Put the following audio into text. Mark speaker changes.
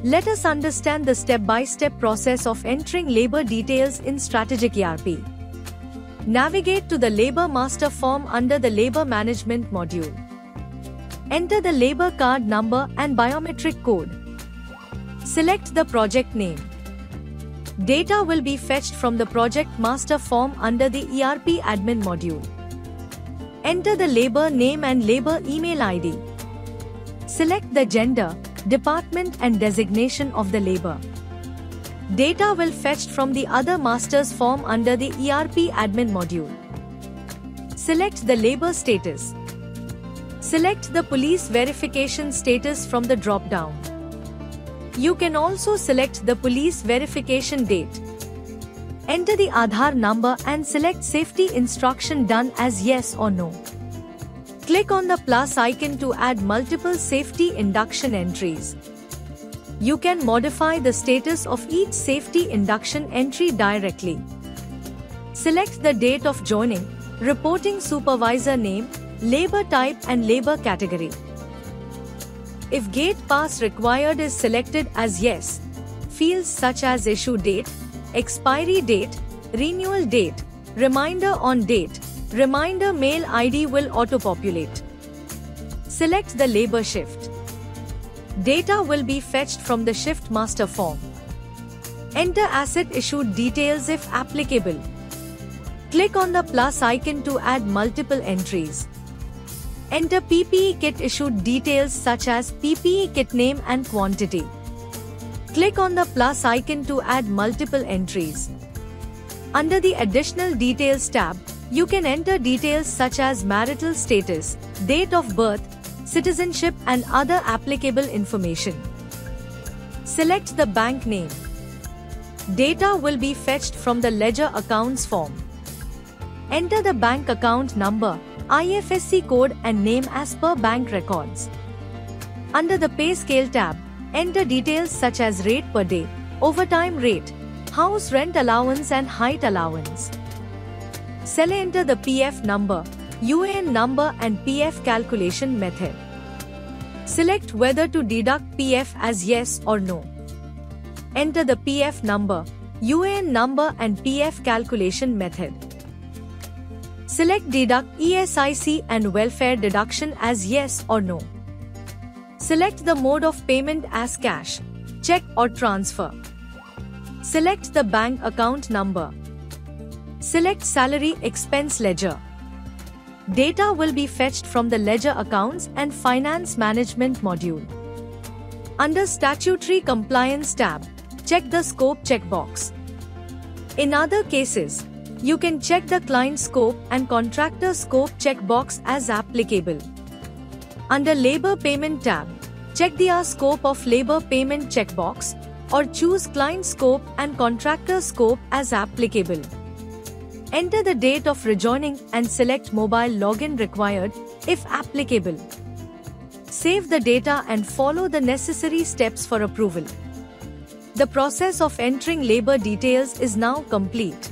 Speaker 1: Let us understand the step-by-step process of entering labor details in Strategic ERP. Navigate to the Labor Master form under the Labor Management module. Enter the labor card number and biometric code. Select the project name. Data will be fetched from the Project Master form under the ERP Admin module. Enter the labor name and labor email ID. Select the gender, department and designation of the labor. Data will fetched from the other masters form under the ERP Admin module. Select the labor status. Select the police verification status from the drop-down. You can also select the police verification date. Enter the Aadhaar number and select safety instruction done as yes or no. Click on the plus icon to add multiple safety induction entries. You can modify the status of each safety induction entry directly. Select the date of joining, reporting supervisor name, labor type and labor category. If gate pass required is selected as yes, fields such as issue date, expiry date, renewal date, reminder on date, reminder mail ID will auto-populate. Select the labor shift. Data will be fetched from the Shift Master form. Enter asset issued details if applicable. Click on the plus icon to add multiple entries. Enter PPE kit issued details such as PPE kit name and quantity. Click on the plus icon to add multiple entries. Under the Additional Details tab, you can enter details such as marital status, date of birth, citizenship and other applicable information. Select the bank name. Data will be fetched from the Ledger Accounts form. Enter the bank account number, IFSC code and name as per bank records. Under the Pay Scale tab, enter details such as rate per day, overtime rate, house rent allowance and height allowance. Enter the PF number, UAN number and PF calculation method. Select whether to deduct PF as yes or no. Enter the PF number, UAN number and PF calculation method. Select deduct ESIC and welfare deduction as yes or no. Select the mode of payment as cash, check or transfer. Select the bank account number. Select salary expense ledger. Data will be fetched from the Ledger Accounts and Finance Management module. Under Statutory Compliance tab, check the Scope checkbox. In other cases, you can check the Client Scope and Contractor Scope checkbox as applicable. Under Labor Payment tab, check the Scope of Labor Payment checkbox or choose Client Scope and Contractor Scope as applicable. Enter the date of rejoining and select Mobile Login required if applicable. Save the data and follow the necessary steps for approval. The process of entering labor details is now complete.